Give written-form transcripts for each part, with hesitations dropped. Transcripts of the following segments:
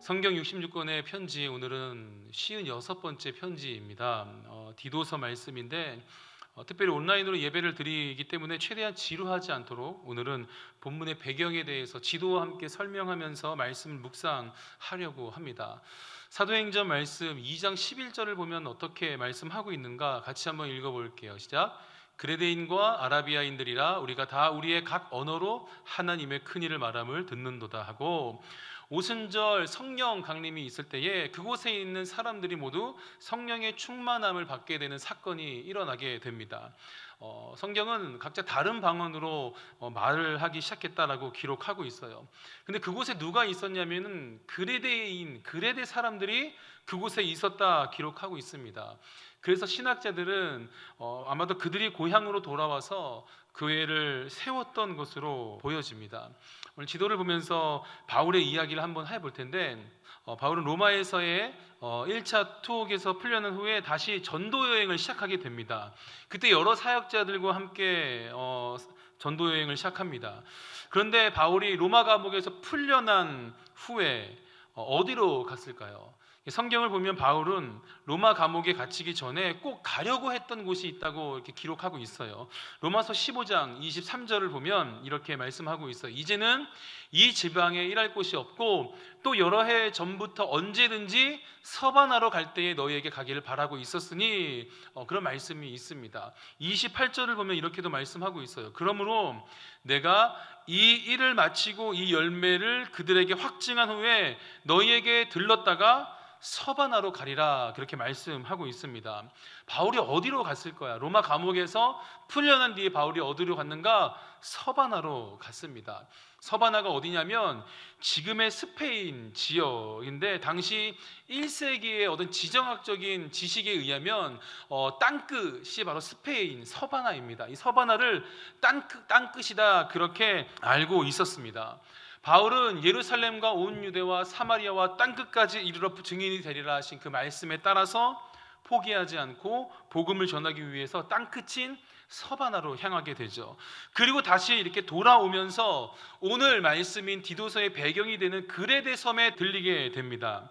성경 66권의 편지, 오늘은 56번째 편지입니다. 디도서 말씀인데 특별히 온라인으로 예배를 드리기 때문에 최대한 지루하지 않도록 오늘은 본문의 배경에 대해서 지도와 함께 설명하면서 말씀을 묵상하려고 합니다. 사도행전 말씀 2장 11절을 보면 어떻게 말씀하고 있는가 같이 한번 읽어볼게요. 시작. 그레데인과 아라비아인들이라 우리가 다 우리의 각 언어로 하나님의 큰일을 말함을 듣는도다 하고, 오순절 성령 강림이 있을 때에 그곳에 있는 사람들이 모두 성령의 충만함을 받게 되는 사건이 일어나게 됩니다. 성경은 각자 다른 방언으로 말을 하기 시작했다라고 기록하고 있어요. 근데 그곳에 누가 있었냐면은 그레데 사람들이 그곳에 있었다 기록하고 있습니다. 그래서 신학자들은 아마도 그들이 고향으로 돌아와서 교회를 세웠던 것으로 보여집니다. 오늘 지도를 보면서 바울의 이야기를 한번 해볼 텐데, 바울은 로마에서의 1차 투옥에서 풀려난 후에 다시 전도 여행을 시작하게 됩니다. 그때 여러 사역자들과 함께 전도 여행을 시작합니다. 그런데 바울이 로마 감옥에서 풀려난 후에 어디로 갔을까요? 성경을 보면 바울은 로마 감옥에 갇히기 전에 꼭 가려고 했던 곳이 있다고 이렇게 기록하고 있어요. 로마서 15장 23절을 보면 이렇게 말씀하고 있어요. 이제는 이 지방에 일할 곳이 없고 또 여러 해 전부터 언제든지 서바나로 갈 때에 너희에게 가기를 바라고 있었으니, 그런 말씀이 있습니다. 28절을 보면 이렇게도 말씀하고 있어요. 그러므로 내가 이 일을 마치고 이 열매를 그들에게 확증한 후에 너희에게 들렀다가 서바나로 가리라, 그렇게 말씀하고 있습니다. 바울이 어디로 갔을 거야? 로마 감옥에서 풀려난 뒤에 바울이 어디로 갔는가? 서바나로 갔습니다. 서바나가 어디냐면 지금의 스페인 지역인데, 당시 1세기의 어떤 지정학적인 지식에 의하면 땅끝이 바로 스페인 서바나입니다. 이 서바나를 땅끝이다 그렇게 알고 있었습니다. 바울은 예루살렘과 온 유대와 사마리아와 땅끝까지 이르러 증인이 되리라 하신 그 말씀에 따라서 포기하지 않고 복음을 전하기 위해서 땅끝인 서바나로 향하게 되죠. 그리고 다시 이렇게 돌아오면서 오늘 말씀인 디도서의 배경이 되는 그레데 섬에 들리게 됩니다.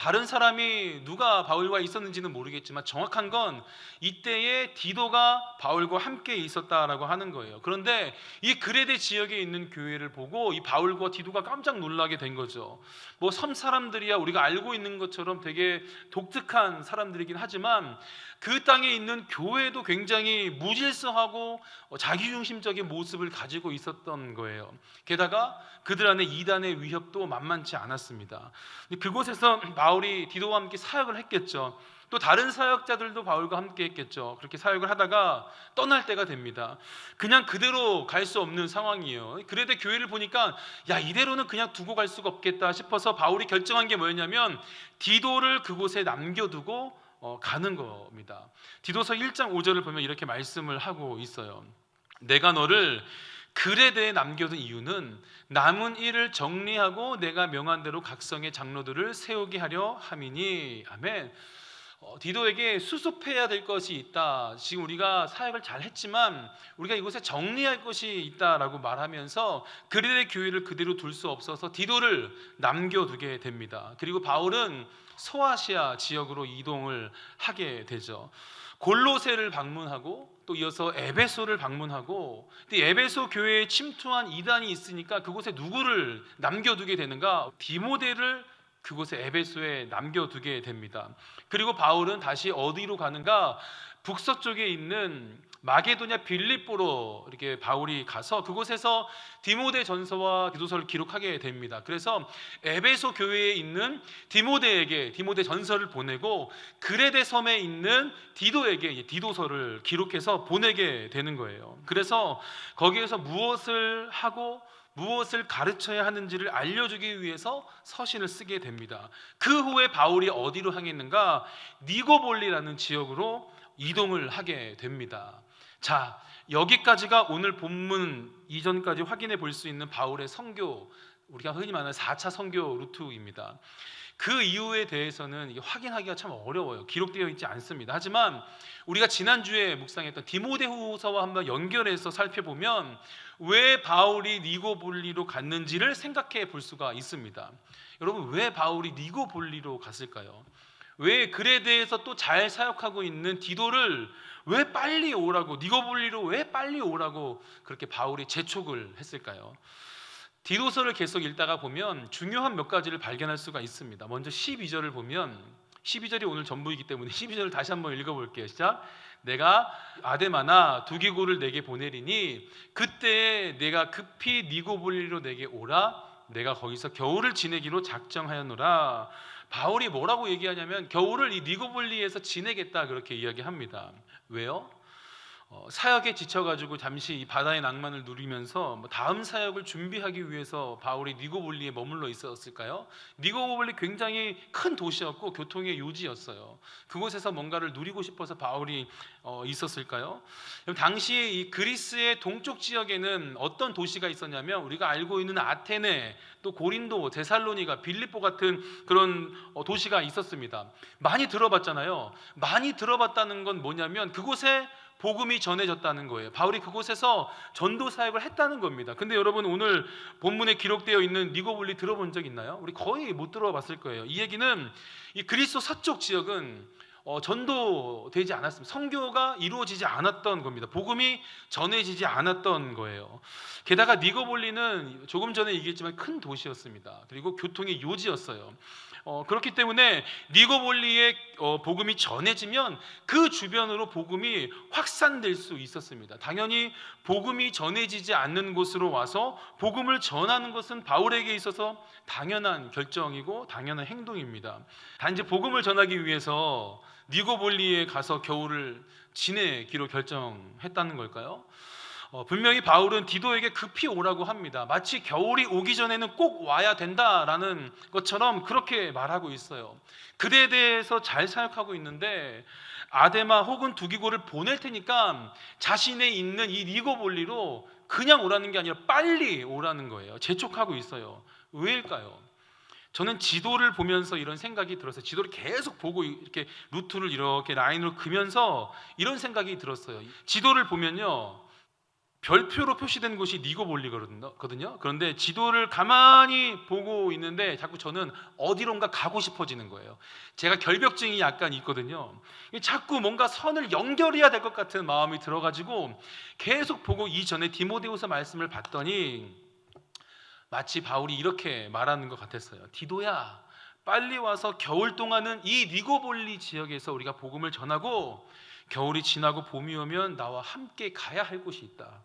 다른 사람이 누가 바울과 있었는지는 모르겠지만 정확한 건 이때에 디도가 바울과 함께 있었다라고 하는 거예요. 그런데 이 그레데 지역에 있는 교회를 보고 이 바울과 디도가 깜짝 놀라게 된 거죠. 뭐 섬 사람들이야 우리가 알고 있는 것처럼 되게 독특한 사람들이긴 하지만 그 땅에 있는 교회도 굉장히 무질서하고 자기중심적인 모습을 가지고 있었던 거예요. 게다가 그들 안에 이단의 위협도 만만치 않았습니다. 그곳에서 바울이 디도와 함께 사역을 했겠죠. 또 다른 사역자들도 바울과 함께 했겠죠. 그렇게 사역을 하다가 떠날 때가 됩니다. 그냥 그대로 갈 수 없는 상황이에요. 그래도 교회를 보니까 야, 이대로는 그냥 두고 갈 수가 없겠다 싶어서 바울이 결정한 게 뭐였냐면 디도를 그곳에 남겨두고 가는 겁니다. 디도서 1장 5절을 보면 이렇게 말씀을 하고 있어요. 내가 너를 그레데에 남겨둔 이유는 남은 일을 정리하고 내가 명한 대로 각성의 장로들을 세우게 하려 함이니. 아멘. 디도에게 수습해야 될 것이 있다. 지금 우리가 사역을 잘 했지만 우리가 이곳에 정리할 것이 있다라고 말하면서 그레데 교회를 그대로 둘 수 없어서 디도를 남겨두게 됩니다. 그리고 바울은 소아시아 지역으로 이동을 하게 되죠. 골로새를 방문하고 또 이어서 에베소를 방문하고, 근데 에베소 교회에 침투한 이단이 있으니까 그곳에 누구를 남겨두게 되는가? 디모데를 그곳에 에베소에 남겨두게 됩니다. 그리고 바울은 다시 어디로 가는가? 북서쪽에 있는 마게도냐 빌립보로 이렇게 바울이 가서 그곳에서 디모데 전서와 디도서를 기록하게 됩니다. 그래서 에베소 교회에 있는 디모데에게 디모데 전서를 보내고 그레데 섬에 있는 디도에게 디도서를 기록해서 보내게 되는 거예요. 그래서 거기에서 무엇을 하고 무엇을 가르쳐야 하는지를 알려주기 위해서 서신을 쓰게 됩니다. 그 후에 바울이 어디로 향했는가? 니고볼리라는 지역으로 이동을 하게 됩니다. 자, 여기까지가 오늘 본문 이전까지 확인해 볼 수 있는 바울의 선교, 우리가 흔히 말하는 4차 선교 루트입니다. 그 이유에 대해서는 이게 확인하기가 참 어려워요. 기록되어 있지 않습니다. 하지만 우리가 지난주에 묵상했던 디모데후서와 한번 연결해서 살펴보면 왜 바울이 니고볼리로 갔는지를 생각해 볼 수가 있습니다. 여러분, 왜 바울이 니고볼리로 갔을까요? 왜 그레데에서 또 잘 사역하고 있는 디도를 왜 빨리 오라고, 니고볼리로 왜 빨리 오라고 그렇게 바울이 재촉을 했을까요? 디도서를 계속 읽다가 보면 중요한 몇 가지를 발견할 수가 있습니다. 먼저 12절을 보면, 12절이 오늘 전부이기 때문에 12절을 다시 한번 읽어볼게요. 시작. 내가 아데마나 두기고를 내게 보내리니 그때 내가 급히 니고볼리로 내게 오라. 내가 거기서 겨울을 지내기로 작정하였노라. 바울이 뭐라고 얘기하냐면 겨울을 이 니고볼리에서 지내겠다 그렇게 이야기합니다. 왜요? 사역에 지쳐가지고 잠시 이 바다의 낭만을 누리면서 다음 사역을 준비하기 위해서 바울이 니고볼리에 머물러 있었을까요? 니고볼리 굉장히 큰 도시였고 교통의 요지였어요. 그곳에서 뭔가를 누리고 싶어서 바울이 있었을까요? 당시 이 그리스의 동쪽 지역에는 어떤 도시가 있었냐면 우리가 알고 있는 아테네, 또 고린도, 데살로니가, 빌립보 같은 그런 도시가 있었습니다. 많이 들어봤잖아요. 많이 들어봤다는 건 뭐냐면 그곳에 복음이 전해졌다는 거예요. 바울이 그곳에서 전도 사역을 했다는 겁니다. 근데 여러분, 오늘 본문에 기록되어 있는 니고볼리 들어본 적 있나요? 우리 거의 못 들어봤을 거예요. 이 얘기는 이 그리스 서쪽 지역은 전도되지 않았습니다. 선교가 이루어지지 않았던 겁니다. 복음이 전해지지 않았던 거예요. 게다가 니고볼리는 조금 전에 얘기했지만 큰 도시였습니다. 그리고 교통의 요지였어요. 그렇기 때문에 니고볼리에 복음이 전해지면 그 주변으로 복음이 확산될 수 있었습니다. 당연히 복음이 전해지지 않는 곳으로 와서 복음을 전하는 것은 바울에게 있어서 당연한 결정이고 당연한 행동입니다. 단지 복음을 전하기 위해서 니고볼리에 가서 겨울을 지내기로 결정했다는 걸까요? 분명히 바울은 디도에게 급히 오라고 합니다. 마치 겨울이 오기 전에는 꼭 와야 된다라는 것처럼 그렇게 말하고 있어요. 그대에 대해서 잘 사역하고 있는데 아데마 혹은 두기고를 보낼 테니까 자신의 있는 이 니고볼리로 그냥 오라는 게 아니라 빨리 오라는 거예요. 재촉하고 있어요. 왜일까요? 저는 지도를 보면서 이런 생각이 들었어요. 지도를 계속 보고 이렇게 루트를 이렇게 라인으로 그면서 이런 생각이 들었어요. 지도를 보면요, 별표로 표시된 곳이 니고볼리거든요. 그런데 지도를 가만히 보고 있는데 자꾸 저는 어디론가 가고 싶어지는 거예요. 제가 결벽증이 약간 있거든요. 자꾸 뭔가 선을 연결해야 될 것 같은 마음이 들어가지고 계속 보고, 이전에 디모데후서 말씀을 봤더니 마치 바울이 이렇게 말하는 것 같았어요. 디도야, 빨리 와서 겨울 동안은 이 니고볼리 지역에서 우리가 복음을 전하고 겨울이 지나고 봄이 오면 나와 함께 가야 할 곳이 있다.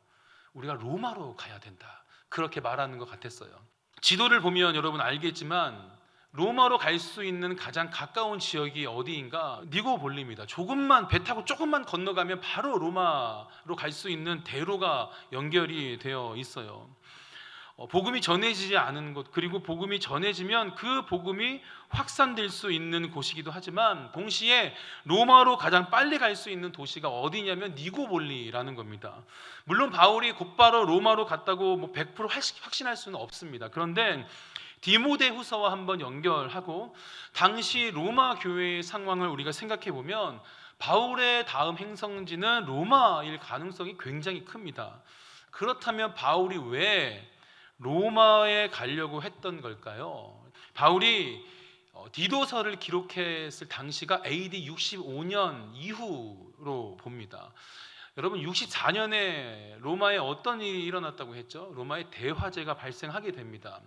우리가 로마로 가야 된다. 그렇게 말하는 것 같았어요. 지도를 보면 여러분 알겠지만 로마로 갈 수 있는 가장 가까운 지역이 어디인가? 니고볼리입니다. 조금만 배 타고 조금만 건너가면 바로 로마로 갈 수 있는 대로가 연결이 되어 있어요. 복음이 전해지지 않은 곳, 그리고 복음이 전해지면 그 복음이 확산될 수 있는 곳이기도 하지만 동시에 로마로 가장 빨리 갈 수 있는 도시가 어디냐면 니고볼리라는 겁니다. 물론 바울이 곧바로 로마로 갔다고 100% 확신할 수는 없습니다. 그런데 디모데후서와 한번 연결하고 당시 로마 교회의 상황을 우리가 생각해 보면 바울의 다음 행성지는 로마일 가능성이 굉장히 큽니다. 그렇다면 바울이 왜 로마에 가려고 했던 걸까요? 바울이 디도서를 기록했을 당시가 AD 65년 이후로 봅니다. 여러분, 64년에 로마에 어떤 일이 일어났다고 했죠? 로마에 대화재가 발생하게 됩니다.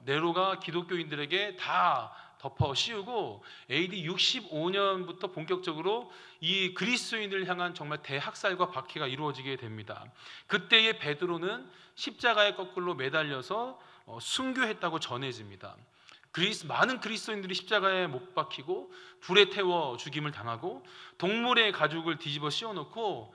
네로가 기독교인들에게 다 덮어 씌우고 AD 65년부터 본격적으로 이 그리스도인을 향한 정말 대학살과 박해가 이루어지게 됩니다. 그때의 베드로는 십자가에 거꾸로 매달려서 순교했다고 전해집니다. 많은 그리스도인들이 십자가에 못 박히고 불에 태워 죽임을 당하고 동물의 가죽을 뒤집어 씌워놓고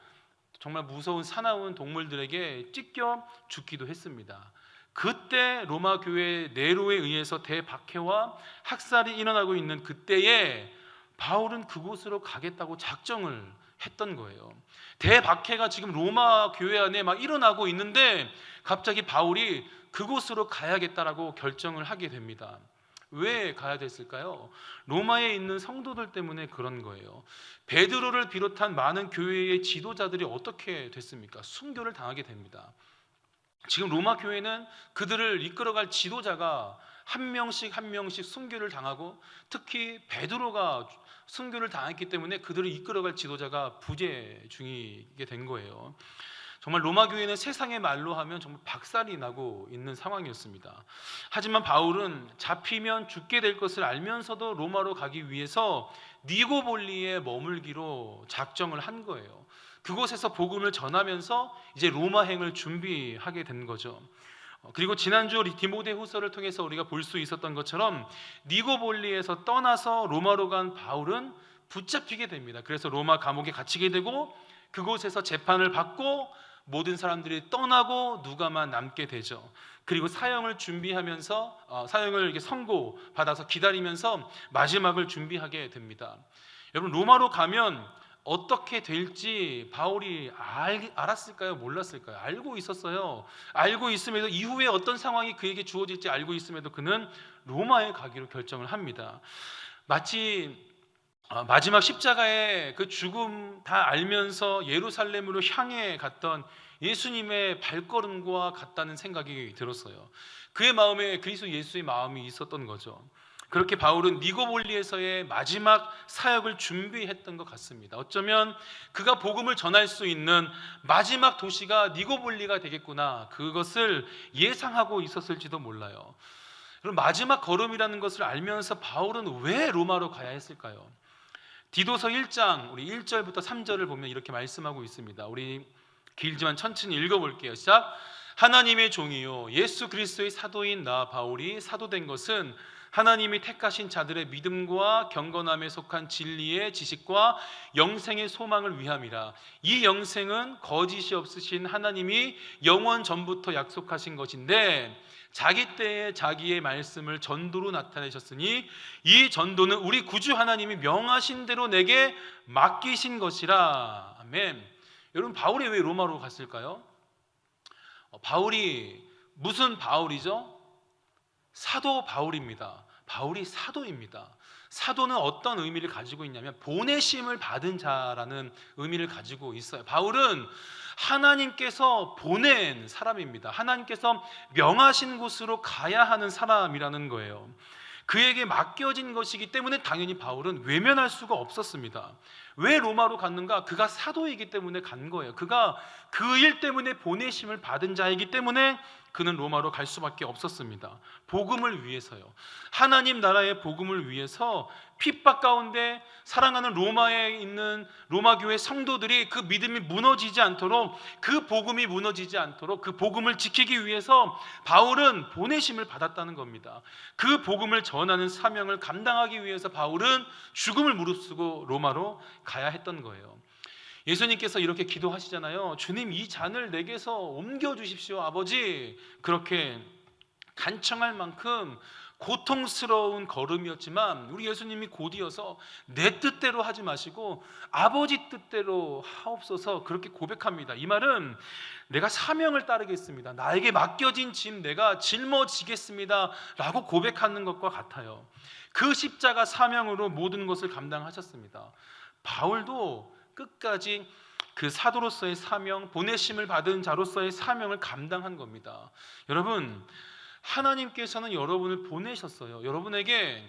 정말 무서운 사나운 동물들에게 찢겨 죽기도 했습니다. 그때 로마 교회 네로에 의해서 대박해와 학살이 일어나고 있는 그때에 바울은 그곳으로 가겠다고 작정을 했던 거예요. 대박해가 지금 로마 교회 안에 막 일어나고 있는데 갑자기 바울이 그곳으로 가야겠다라고 결정을 하게 됩니다. 왜 가야 됐을까요? 로마에 있는 성도들 때문에 그런 거예요. 베드로를 비롯한 많은 교회의 지도자들이 어떻게 됐습니까? 순교를 당하게 됩니다. 지금 로마 교회는 그들을 이끌어갈 지도자가 한 명씩 한 명씩 순교를 당하고, 특히 베드로가 순교를 당했기 때문에 그들을 이끌어갈 지도자가 부재 중이게 된 거예요. 정말 로마 교회는 세상의 말로 하면 정말 박살이 나고 있는 상황이었습니다. 하지만 바울은 잡히면 죽게 될 것을 알면서도 로마로 가기 위해서 니고볼리에 머물기로 작정을 한 거예요. 그곳에서 복음을 전하면서 이제 로마행을 준비하게 된 거죠. 그리고 지난주 디모데후서를 통해서 우리가 볼 수 있었던 것처럼 니고볼리에서 떠나서 로마로 간 바울은 붙잡히게 됩니다. 그래서 로마 감옥에 gat히게 되고, 그곳에서 재판을 받고 모든 사람들이 떠나고 누가만 남게 되죠. 그리고 사형을 준비하면서 사형을 이렇게 선고받아서 기다리면서 마지막을 준비하게 됩니다. 여러분, 로마로 가면 어떻게 될지 바울이 알았을까요? 몰랐을까요? 알고 있었어요. 알고 있음에도, 이후에 어떤 상황이 그에게 주어질지 알고 있음에도 그는 로마에 가기로 결정을 합니다. 마치 마지막 십자가의 그 죽음 다 알면서 예루살렘으로 향해 갔던 예수님의 발걸음과 같다는 생각이 들었어요. 그의 마음에 그리스도 예수의 마음이 있었던 거죠. 그렇게 바울은 니고볼리에서의 마지막 사역을 준비했던 것 같습니다. 어쩌면 그가 복음을 전할 수 있는 마지막 도시가 니고볼리가 되겠구나, 그것을 예상하고 있었을지도 몰라요. 그럼 마지막 걸음이라는 것을 알면서 바울은 왜 로마로 가야 했을까요? 디도서 1장 우리 1절부터 3절을 보면 이렇게 말씀하고 있습니다. 우리 길지만 천천히 읽어볼게요. 시작. 하나님의 종이요 예수 그리스도의 사도인 나 바울이 사도된 것은 하나님이 택하신 자들의 믿음과 경건함에 속한 진리의 지식과 영생의 소망을 위함이라. 이 영생은 거짓이 없으신 하나님이 영원 전부터 약속하신 것인데 자기 때에 자기의 말씀을 전도로 나타내셨으니 이 전도는 우리 구주 하나님이 명하신 대로 내게 맡기신 것이라. 아멘. 여러분, 바울이 왜 로마로 갔을까요? 바울이 무슨 바울이죠? 사도 바울입니다. 바울이 사도입니다. 사도는 어떤 의미를 가지고 있냐면 보내심을 받은 자라는 의미를 가지고 있어요. 바울은 하나님께서 보낸 사람입니다. 하나님께서 명하신 곳으로 가야 하는 사람이라는 거예요. 그에게 맡겨진 것이기 때문에 당연히 바울은 외면할 수가 없었습니다. 왜 로마로 갔는가? 그가 사도이기 때문에 간 거예요. 그가 그 일 때문에 보내심을 받은 자이기 때문에 그는 로마로 갈 수밖에 없었습니다. 복음을 위해서요. 하나님 나라의 복음을 위해서 핍박 가운데 사랑하는 로마에 있는 로마 교회 성도들이 그 믿음이 무너지지 않도록, 그 복음이 무너지지 않도록 그 복음을 지키기 위해서 바울은 보내심을 받았다는 겁니다. 그 복음을 전하는 사명을 감당하기 위해서 바울은 죽음을 무릅쓰고 로마로 가야 했던 거예요. 예수님께서 이렇게 기도하시잖아요. 주님, 이 잔을 내게서 옮겨주십시오 아버지. 그렇게 간청할 만큼 고통스러운 걸음이었지만 우리 예수님이 곧이어서 내 뜻대로 하지 마시고 아버지 뜻대로 하옵소서, 그렇게 고백합니다. 이 말은 내가 사명을 따르겠습니다, 나에게 맡겨진 짐 내가 짊어지겠습니다 라고 고백하는 것과 같아요. 그 십자가 사명으로 모든 것을 감당하셨습니다. 바울도 끝까지 그 사도로서의 사명, 보내심을 받은 자로서의 사명을 감당한 겁니다. 여러분, 하나님께서는 여러분을 보내셨어요. 여러분에게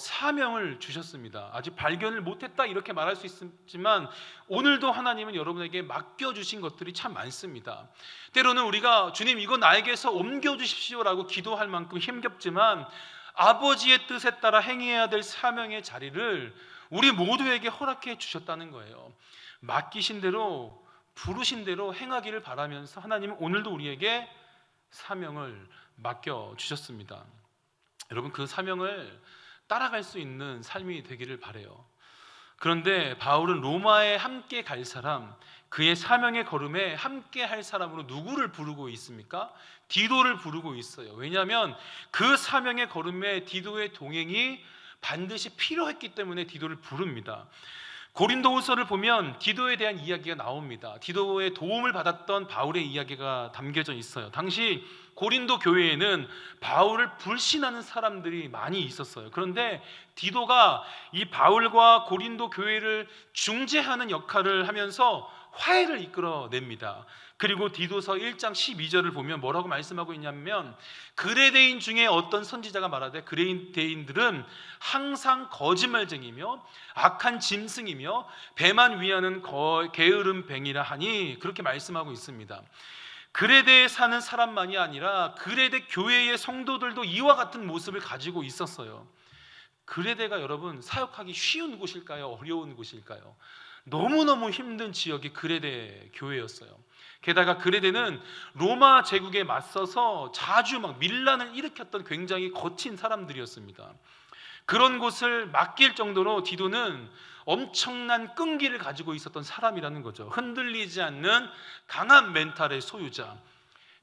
사명을 주셨습니다. 아직 발견을 못했다 이렇게 말할 수 있지만 오늘도 하나님은 여러분에게 맡겨주신 것들이 참 많습니다. 때로는 우리가 주님 이거 나에게서 옮겨주십시오라고 기도할 만큼 힘겹지만 아버지의 뜻에 따라 행해야 될 사명의 자리를 우리 모두에게 허락해 주셨다는 거예요. 맡기신 대로, 부르신 대로 행하기를 바라면서 하나님은 오늘도 우리에게 사명을 맡겨주셨습니다. 여러분, 그 사명을 따라갈 수 있는 삶이 되기를 바라요. 그런데 바울은 로마에 함께 갈 사람, 그의 사명의 걸음에 함께 할 사람으로 누구를 부르고 있습니까? 디도를 부르고 있어요. 왜냐하면 그 사명의 걸음에 디도의 동행이 반드시 필요했기 때문에 디도를 부릅니다. 고린도후서를 보면 디도에 대한 이야기가 나옵니다. 디도의 도움을 받았던 바울의 이야기가 담겨져 있어요. 당시 고린도 교회에는 바울을 불신하는 사람들이 많이 있었어요. 그런데 디도가 이 바울과 고린도 교회를 중재하는 역할을 하면서 화해를 이끌어냅니다. 그리고 디도서 1장 12절을 보면 뭐라고 말씀하고 있냐면, 그레데인 중에 어떤 선지자가 말하되 그레데인들은 항상 거짓말쟁이며 악한 짐승이며 배만 위하는 게으름 뱅이라 하니, 그렇게 말씀하고 있습니다. 그레데에 사는 사람만이 아니라 그레데 교회의 성도들도 이와 같은 모습을 가지고 있었어요. 그레데가 여러분 사역하기 쉬운 곳일까요? 어려운 곳일까요? 너무너무 힘든 지역이 그레데 교회였어요. 게다가 그레데는 로마 제국에 맞서서 자주 막 밀란을 일으켰던 굉장히 거친 사람들이었습니다. 그런 곳을 맡길 정도로 디도는 엄청난 끈기를 가지고 있었던 사람이라는 거죠. 흔들리지 않는 강한 멘탈의 소유자.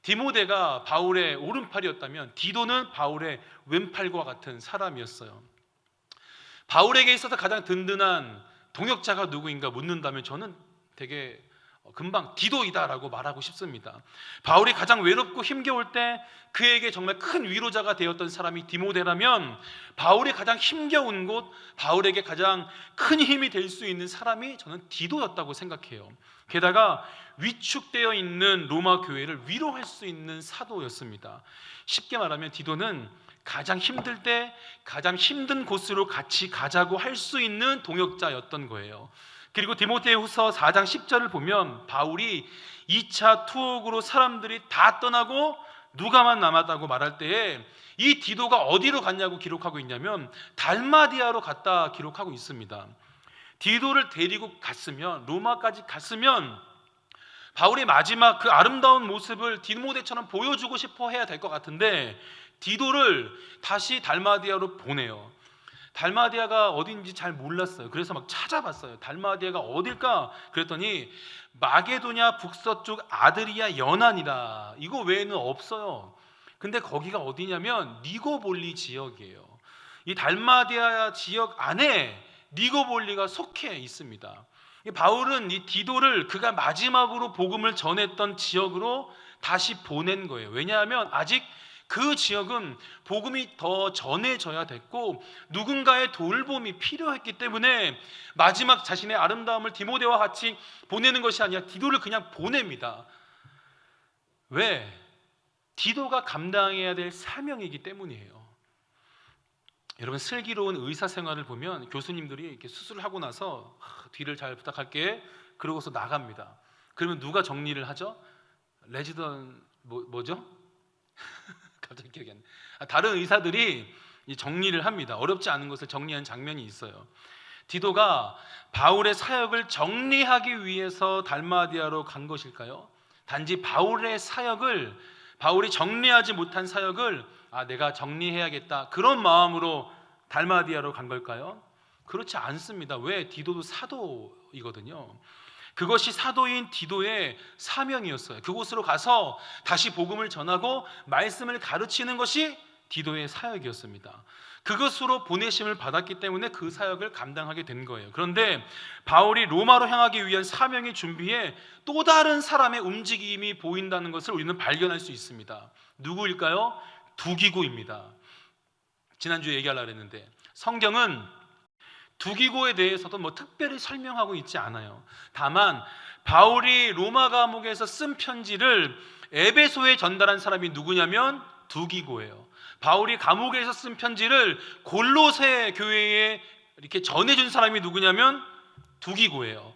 디모데가 바울의 오른팔이었다면 디도는 바울의 왼팔과 같은 사람이었어요. 바울에게 있어서 가장 든든한 동역자가 누구인가 묻는다면 저는 되게 금방 디도이다라고 말하고 싶습니다. 바울이 가장 외롭고 힘겨울 때 그에게 정말 큰 위로자가 되었던 사람이 디모데라면, 바울이 가장 힘겨운 곳, 바울에게 가장 큰 힘이 될 수 있는 사람이 저는 디도였다고 생각해요. 게다가 위축되어 있는 로마 교회를 위로할 수 있는 사도였습니다. 쉽게 말하면 디도는 가장 힘들 때 가장 힘든 곳으로 같이 가자고 할 수 있는 동역자였던 거예요. 그리고 디모데후서 4장 10절을 보면 바울이 2차 투옥으로 사람들이 다 떠나고 누가만 남았다고 말할 때에 이 디도가 어디로 갔냐고 기록하고 있냐면 달마디아로 갔다 기록하고 있습니다. 디도를 데리고 갔으면, 로마까지 갔으면 바울의 마지막 그 아름다운 모습을 디모데처럼 보여주고 싶어 해야 될 것 같은데 디도를 다시 달마디아로 보내요. 달마디아가 어딘지 잘 몰랐어요. 그래서 막 찾아봤어요. 달마디아가 어딜까? 그랬더니 마게도냐 북서쪽 아드리아 연안이라, 이거 외에는 없어요. 근데 거기가 어디냐면 니고볼리 지역이에요. 이 달마디아 지역 안에 니고볼리가 속해 있습니다. 바울은 이 디도를 그가 마지막으로 복음을 전했던 지역으로 다시 보낸 거예요. 왜냐하면 아직 그 지역은 복음이 더 전해져야 됐고 누군가의 돌봄이 필요했기 때문에 마지막 자신의 아름다움을 디모데와 같이 보내는 것이 아니라 디도를 그냥 보냅니다. 왜? 디도가 감당해야 될 사명이기 때문이에요. 여러분, 슬기로운 의사 생활을 보면 교수님들이 이렇게 수술을 하고 나서 뒤를 잘 부탁할게 그러고서 나갑니다. 그러면 누가 정리를 하죠? 레지던 뭐죠? 갑자기 기억이 안 나. 다른 의사들이 정리를 합니다. 어렵지 않은 것을 정리한 장면이 있어요. 디도가 바울의 사역을 정리하기 위해서 달마디아로 간 것일까요? 단지 바울의 사역을, 바울이 정리하지 못한 사역을 내가 정리해야겠다, 그런 마음으로 달마디아로 간 걸까요? 그렇지 않습니다. 왜? 디도도 사도이거든요. 그것이 사도인 디도의 사명이었어요. 그곳으로 가서 다시 복음을 전하고 말씀을 가르치는 것이 디도의 사역이었습니다. 그것으로 보내심을 받았기 때문에 그 사역을 감당하게 된 거예요. 그런데 바울이 로마로 향하기 위한 사명의 준비에 또 다른 사람의 움직임이 보인다는 것을 우리는 발견할 수 있습니다. 누구일까요? 두기고입니다. 지난주에 얘기하려고 했는데 성경은 두기고에 대해서도 특별히 설명하고 있지 않아요. 다만 바울이 로마 감옥에서 쓴 편지를 에베소에 전달한 사람이 누구냐면 두기고예요. 바울이 감옥에서 쓴 편지를 골로새 교회에 이렇게 전해준 사람이 누구냐면 두기고예요.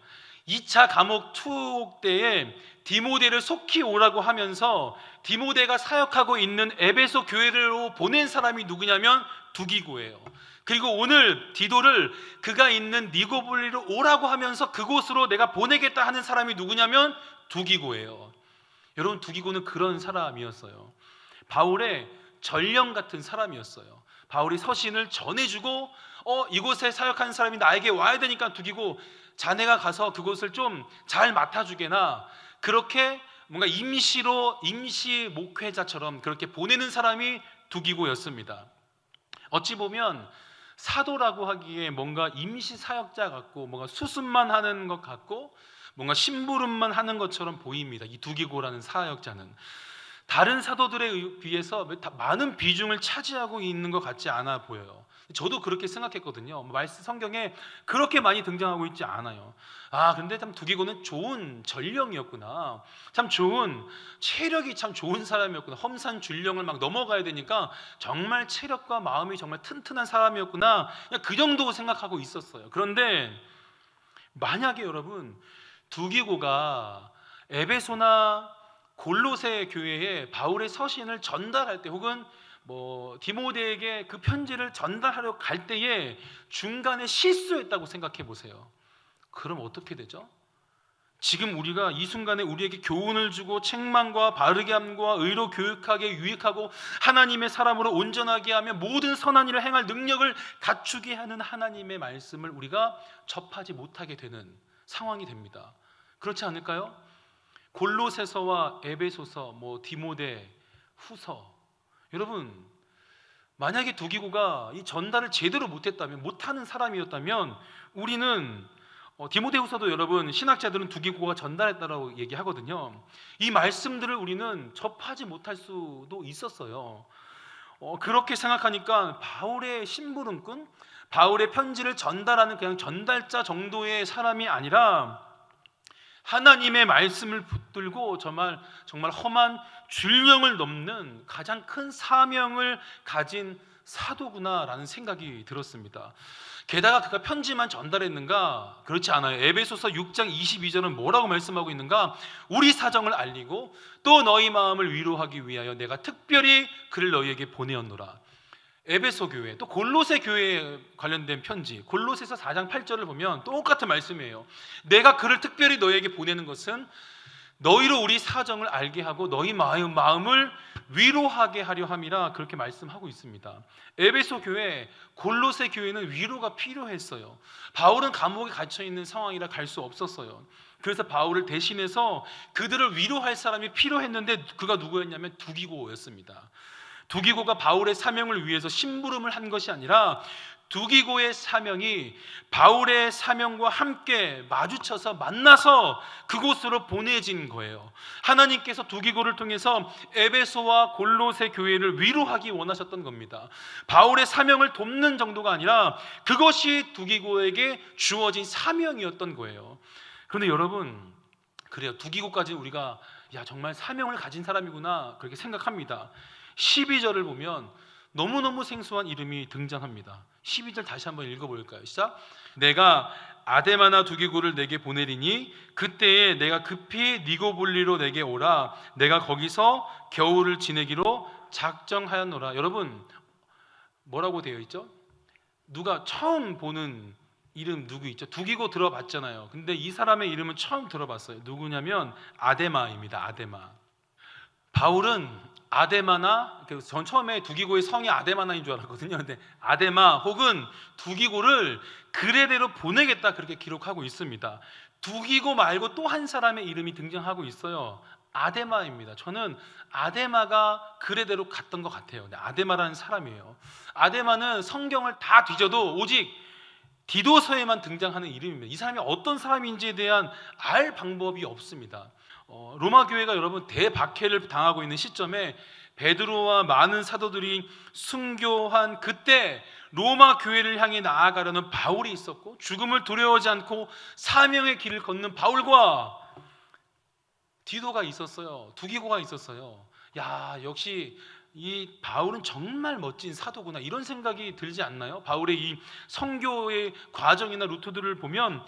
2차 감옥 투옥 때에 디모데를 속히 오라고 하면서 디모데가 사역하고 있는 에베소 교회로 보낸 사람이 누구냐면 두기고예요. 그리고 오늘 디도를 그가 있는 니고볼리로 오라고 하면서 그곳으로 내가 보내겠다 하는 사람이 누구냐면 두기고예요. 여러분, 두기고는 그런 사람이었어요. 바울의 전령 같은 사람이었어요. 바울이 서신을 전해주고 이곳에 사역하는 사람이 나에게 와야 되니까 두기고 자네가 가서 그곳을 좀 잘 맡아주게나, 그렇게 뭔가 임시 목회자처럼 그렇게 보내는 사람이 두기고였습니다. 어찌 보면 사도라고 하기에 뭔가 임시 사역자 같고 뭔가 수습만 하는 것 같고 뭔가 심부름만 하는 것처럼 보입니다. 이 두기고라는 사역자는 다른 사도들에 비해서 많은 비중을 차지하고 있는 것 같지 않아 보여요. 저도 그렇게 생각했거든요. 말씀 성경에 그렇게 많이 등장하고 있지 않아요. 근데 참 두기고는 좋은 전령이었구나. 참 좋은 체력이 참 좋은 사람이었구나. 험산줄령을 막 넘어가야 되니까 정말 체력과 마음이 정말 튼튼한 사람이었구나. 그냥 그 정도 생각하고 있었어요. 그런데 만약에 여러분 두기고가 에베소나 골로새 교회에 바울의 서신을 전달할 때 혹은 디모데에게 그 편지를 전달하려 갈 때에 중간에 실수했다고 생각해 보세요. 그럼 어떻게 되죠? 지금 우리가 이 순간에 우리에게 교훈을 주고 책망과 바르게 함과 의로 교육하게 유익하고 하나님의 사람으로 온전하게 하며 모든 선한 일을 행할 능력을 갖추게 하는 하나님의 말씀을 우리가 접하지 못하게 되는 상황이 됩니다. 그렇지 않을까요? 골로새서와 에베소서, 디모데 후서, 여러분 만약에 두기고가 이 전달을 제대로 못했다면, 못하는 사람이었다면 우리는 디모데후서도 여러분 신학자들은 두기고가 전달했다라고 얘기하거든요. 이 말씀들을 우리는 접하지 못할 수도 있었어요. 그렇게 생각하니까 바울의 심부름꾼, 바울의 편지를 전달하는 그냥 전달자 정도의 사람이 아니라 하나님의 말씀을 붙들고 정말 험한 줄령을 넘는 가장 큰 사명을 가진 사도구나라는 생각이 들었습니다. 게다가 그가 편지만 전달했는가? 그렇지 않아요. 에베소서 6장 22절은 뭐라고 말씀하고 있는가? 우리 사정을 알리고 또 너희 마음을 위로하기 위하여 내가 특별히 그를 너희에게 보내었노라. 에베소 교회, 또 골로새 교회에 관련된 편지, 골로새서 4장 8절을 보면 똑같은 말씀이에요. 내가 그를 특별히 너희에게 보내는 것은 너희로 우리 사정을 알게 하고 너희 마음을 위로하게 하려 함이라, 그렇게 말씀하고 있습니다. 에베소 교회, 골로새 교회는 위로가 필요했어요. 바울은 감옥에 갇혀 있는 상황이라 갈 수 없었어요. 그래서 바울을 대신해서 그들을 위로할 사람이 필요했는데 그가 누구였냐면 두기고였습니다. 두기고가 바울의 사명을 위해서 심부름을 한 것이 아니라 두기고의 사명이 바울의 사명과 함께 마주쳐서 만나서 그곳으로 보내진 거예요. 하나님께서 두기고를 통해서 에베소와 골로새 교회를 위로하기 원하셨던 겁니다. 바울의 사명을 돕는 정도가 아니라 그것이 두기고에게 주어진 사명이었던 거예요. 그런데 여러분, 그래요. 두기고까지 우리가 정말 사명을 가진 사람이구나 그렇게 생각합니다. 12절을 보면 너무너무 생소한 이름이 등장합니다. 12절 다시 한번 읽어볼까요? 시작. 내가 아데마나 두기고를 내게 보내리니 그때에 내가 급히 니고볼리로 내게 오라. 내가 거기서 겨울을 지내기로 작정하였노라. 여러분 뭐라고 되어 있죠? 누가 처음 보는 이름 누구 있죠? 두기고 들어봤잖아요. 근데 이 사람의 이름은 처음 들어봤어요. 누구냐면 아데마입니다. 아데마. 바울은 아데마나, 전 처음에 두기고의 성이 아데마나인 줄 알았거든요. 근데 아데마 혹은 두기고를 그레대로 보내겠다 그렇게 기록하고 있습니다. 두기고 말고 또 한 사람의 이름이 등장하고 있어요. 아데마입니다. 저는 아데마가 그레대로 갔던 것 같아요. 아데마라는 사람이에요. 아데마는 성경을 다 뒤져도 오직 디도서에만 등장하는 이름입니다. 이 사람이 어떤 사람인지에 대한 알 방법이 없습니다. 로마 교회가 여러분 대박해를 당하고 있는 시점에 베드로와 많은 사도들이 순교한 그때 로마 교회를 향해 나아가려는 바울이 있었고, 죽음을 두려워하지 않고 사명의 길을 걷는 바울과 디도가 있었어요. 두기고가 있었어요. 역시 이 바울은 정말 멋진 사도구나 이런 생각이 들지 않나요? 바울의 이 선교의 과정이나 루트들을 보면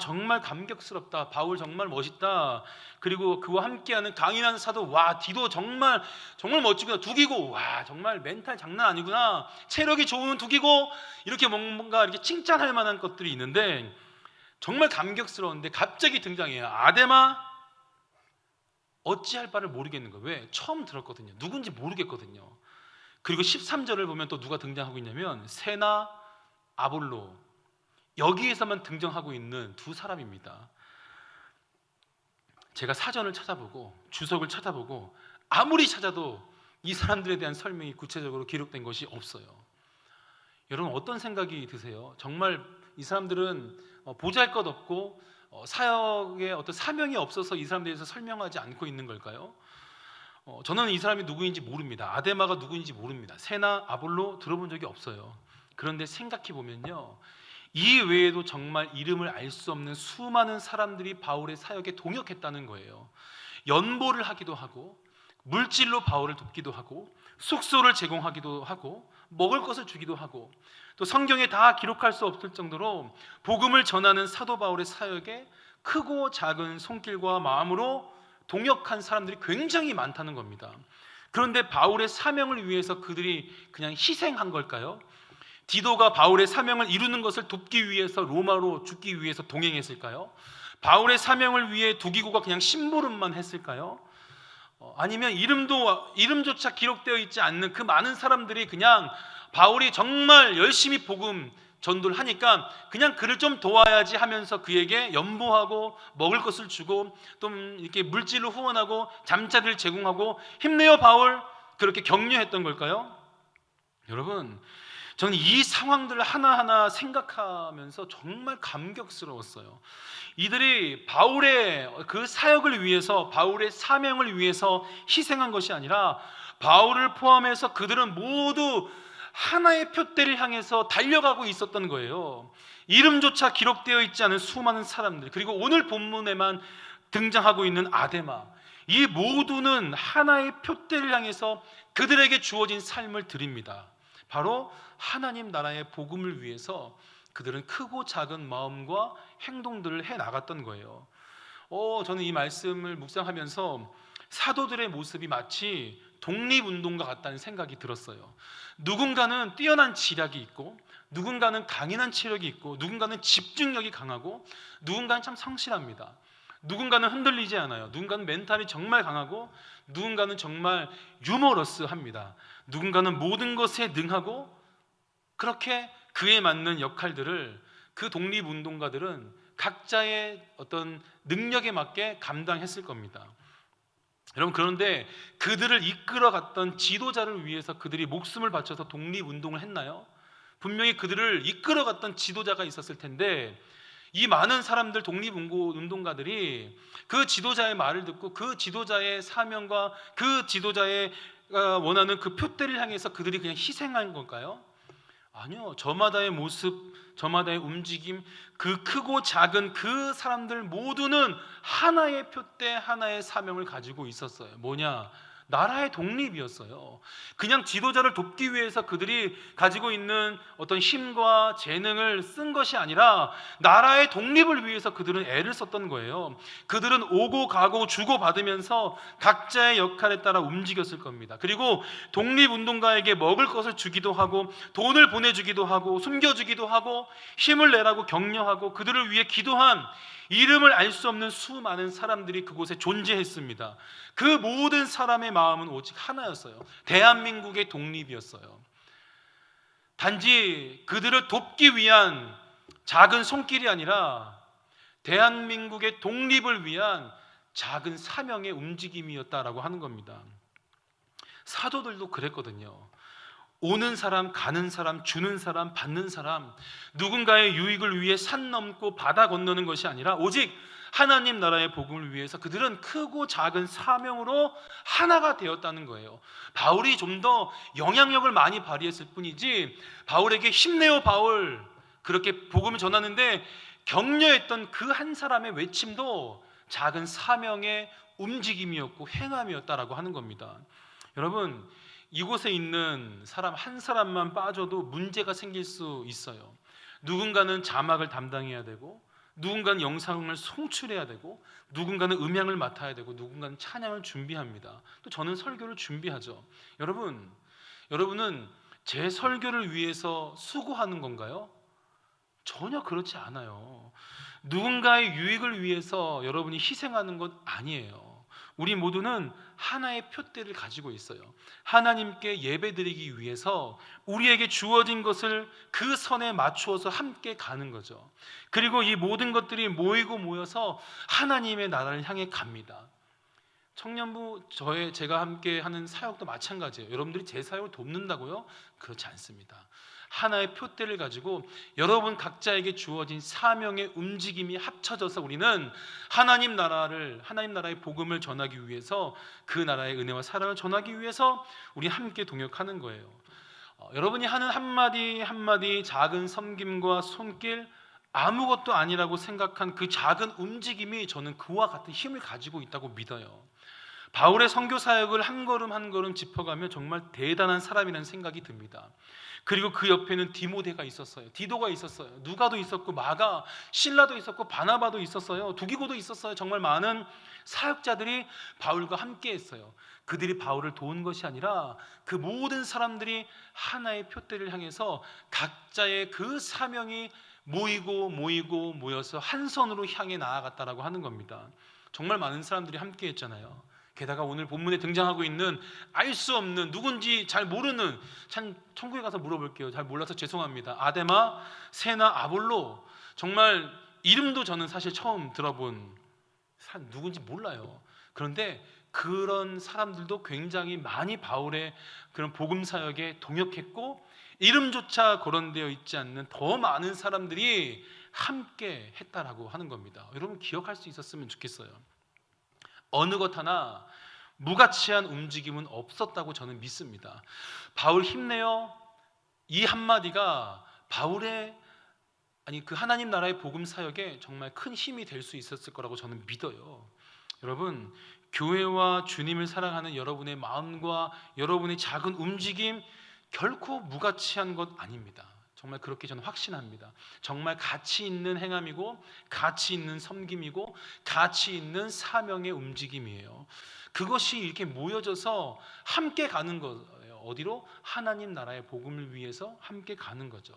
정말 감격스럽다. 바울 정말 멋있다. 그리고 그와 함께하는 강인한 사도, 디도 정말 멋지구나. 두기고 정말 멘탈 장난 아니구나. 체력이 좋은 두기고, 이렇게 뭔가 이렇게 칭찬할 만한 것들이 있는데 정말 감격스러운데 갑자기 등장해요. 아데마. 어찌할 바를 모르겠는 거예요. 왜? 처음 들었거든요. 누군지 모르겠거든요. 그리고 13절을 보면 또 누가 등장하고 있냐면 세나, 아볼로, 여기에서만 등장하고 있는 두 사람입니다. 제가 사전을 찾아보고 주석을 찾아보고 아무리 찾아도 이 사람들에 대한 설명이 구체적으로 기록된 것이 없어요. 여러분 어떤 생각이 드세요? 정말 이 사람들은 보잘것없고 사역에 어떤 사명이 없어서 이 사람들에 대해서 설명하지 않고 있는 걸까요? 저는 이 사람이 누구인지 모릅니다. 아데마가 누구인지 모릅니다. 세나 아볼로 들어본 적이 없어요. 그런데 생각해 보면요, 이 외에도 정말 이름을 알 수 없는 수많은 사람들이 바울의 사역에 동역했다는 거예요. 연보를 하기도 하고, 물질로 바울을 돕기도 하고, 숙소를 제공하기도 하고, 먹을 것을 주기도 하고, 또 성경에 다 기록할 수 없을 정도로 복음을 전하는 사도 바울의 사역에 크고 작은 손길과 마음으로 동역한 사람들이 굉장히 많다는 겁니다. 그런데 바울의 사명을 위해서 그들이 그냥 희생한 걸까요? 디도가 바울의 사명을 이루는 것을 돕기 위해서 로마로 죽기 위해서 동행했을까요? 바울의 사명을 위해 두기고가 그냥 심부름만 했을까요? 아니면 이름조차 기록되어 있지 않는 그 많은 사람들이 그냥 바울이 정말 열심히 복음 전도를 하니까 그냥 그를 좀 도와야지 하면서 그에게 연보하고 먹을 것을 주고 또 이렇게 물질로 후원하고 잠자리를 제공하고 힘내요 바울 그렇게 격려했던 걸까요? 여러분, 저는 이 상황들을 하나하나 생각하면서 정말 감격스러웠어요. 이들이 바울의 그 사역을 위해서, 바울의 사명을 위해서 희생한 것이 아니라 바울을 포함해서 그들은 모두 하나의 표대를 향해서 달려가고 있었던 거예요. 이름조차 기록되어 있지 않은 수많은 사람들, 그리고 오늘 본문에만 등장하고 있는 아데마, 이 모두는 하나의 표대를 향해서 그들에게 주어진 삶을 드립니다. 바로 하나님 나라의 복음을 위해서 그들은 크고 작은 마음과 행동들을 해 나갔던 거예요. 저는 이 말씀을 묵상하면서 사도들의 모습이 마치 독립운동가 같다는 생각이 들었어요. 누군가는 뛰어난 지략이 있고, 누군가는 강인한 체력이 있고, 누군가는 집중력이 강하고, 누군가는 참 성실합니다. 누군가는 흔들리지 않아요. 누군가는 멘탈이 정말 강하고, 누군가는 정말 유머러스합니다. 누군가는 모든 것에 능하고, 그렇게 그에 맞는 역할들을 그 독립운동가들은 각자의 어떤 능력에 맞게 감당했을 겁니다. 여러분, 그런데 그들을 이끌어갔던 지도자를 위해서 그들이 목숨을 바쳐서 독립운동을 했나요? 분명히 그들을 이끌어갔던 지도자가 있었을 텐데, 이 많은 사람들 독립운동가들이 그 지도자의 말을 듣고 그 지도자의 사명과 그 지도자의 원하는 그 표대를 향해서 그들이 그냥 희생한 걸까요? 아니요. 저마다의 모습, 저마다의 움직임, 그 크고 작은 그 사람들 모두는 하나의 표대, 하나의 사명을 가지고 있었어요. 뭐냐? 나라의 독립이었어요. 그냥 지도자를 돕기 위해서 그들이 가지고 있는 어떤 힘과 재능을 쓴 것이 아니라 나라의 독립을 위해서 그들은 애를 썼던 거예요. 그들은 오고 가고 주고받으면서 각자의 역할에 따라 움직였을 겁니다. 그리고 독립운동가에게 먹을 것을 주기도 하고, 돈을 보내주기도 하고, 숨겨주기도 하고, 힘을 내라고 격려하고, 그들을 위해 기도한 이름을 알 수 없는 수많은 사람들이 그곳에 존재했습니다. 그 모든 사람의 마음은 오직 하나였어요. 대한민국의 독립이었어요. 단지 그들을 돕기 위한 작은 손길이 아니라 대한민국의 독립을 위한 작은 사명의 움직임이었다라고 하는 겁니다. 사도들도 그랬거든요. 오는 사람, 가는 사람, 주는 사람, 받는 사람, 누군가의 유익을 위해 산 넘고 바다 건너는 것이 아니라 오직 하나님 나라의 복음을 위해서 그들은 크고 작은 사명으로 하나가 되었다는 거예요. 바울이 좀 더 영향력을 많이 발휘했을 뿐이지, 바울에게 힘내요 바울 그렇게 복음을 전하는데 격려했던 그 한 사람의 외침도 작은 사명의 움직임이었고 행함이었다라고 하는 겁니다. 여러분, 이곳에 있는 사람 한 사람만 빠져도 문제가 생길 수 있어요. 누군가는 자막을 담당해야 되고, 누군가는 영상을 송출해야 되고, 누군가는 음향을 맡아야 되고, 누군가는 찬양을 준비합니다. 또 저는 설교를 준비하죠. 여러분은 제 설교를 위해서 수고하는 건가요? 전혀 그렇지 않아요. 누군가의 유익을 위해서 여러분이 희생하는 것 아니에요. 우리 모두는 하나의 표대를 가지고 있어요. 하나님께 예배드리기 위해서 우리에게 주어진 것을 그 선에 맞추어서 함께 가는 거죠. 그리고 이 모든 것들이 모이고 모여서 하나님의 나라를 향해 갑니다. 청년부 제가 함께 하는 사역도 마찬가지예요. 여러분들이 제 사역을 돕는다고요? 그렇지 않습니다. 하나의 표대를 가지고 여러분 각자에게 주어진 사명의 움직임이 합쳐져서 우리는 하나님 나라의 복음을 전하기 위해서, 그 나라의 은혜와 사랑을 전하기 위해서 우리 함께 동역하는 거예요. 여러분이 하는 한마디 한마디 작은 섬김과 손길, 아무것도 아니라고 생각한 그 작은 움직임이 저는 그와 같은 힘을 가지고 있다고 믿어요. 바울의 선교 사역을 한 걸음 한 걸음 짚어가면 정말 대단한 사람이라는 생각이 듭니다. 그리고 그 옆에는 디모데가 있었어요. 디도가 있었어요. 누가도 있었고, 마가, 실라도 있었고, 바나바도 있었어요. 두기고도 있었어요. 정말 많은 사역자들이 바울과 함께 했어요. 그들이 바울을 도운 것이 아니라 그 모든 사람들이 하나의 표대를 향해서 각자의 그 사명이 모여서 한 손으로 향해 나아갔다라고 하는 겁니다. 정말 많은 사람들이 함께 했잖아요. 게다가 오늘 본문에 등장하고 있는 알 수 없는, 누군지 잘 모르는, 참 천국에 가서 물어볼게요. 잘 몰라서 죄송합니다. 아데마, 세나, 아볼로, 정말 이름도 저는 사실 처음 들어본 누군지 몰라요. 그런데 그런 사람들도 굉장히 많이 바울의 그런 복음 사역에 동역했고, 이름조차 거론되어 있지 않는 더 많은 사람들이 함께 했다라고 하는 겁니다. 여러분 기억할 수 있었으면 좋겠어요. 어느 것 하나 무가치한 움직임은 없었다고 저는 믿습니다. 바울 힘내요, 이 한마디가 바울의 그 하나님 나라의 복음 사역에 정말 큰 힘이 될 수 있었을 거라고 저는 믿어요. 여러분, 교회와 주님을 사랑하는 여러분의 마음과 여러분의 작은 움직임 결코 무가치한 것 아닙니다. 정말 그렇게 저는 확신합니다. 정말 가치 있는 행함이고, 가치 있는 섬김이고, 가치 있는 사명의 움직임이에요. 그것이 이렇게 모여져서 함께 가는 거예요. 어디로? 하나님 나라의 복음을 위해서 함께 가는 거죠.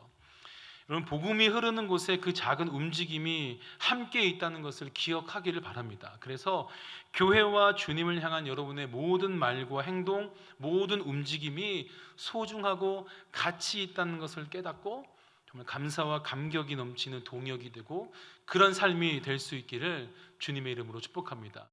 여러분, 복음이 흐르는 곳에 그 작은 움직임이 함께 있다는 것을 기억하기를 바랍니다. 그래서 교회와 주님을 향한 여러분의 모든 말과 행동, 모든 움직임이 소중하고 가치 있다는 것을 깨닫고 정말 감사와 감격이 넘치는 동역이 되고 그런 삶이 될 수 있기를 주님의 이름으로 축복합니다.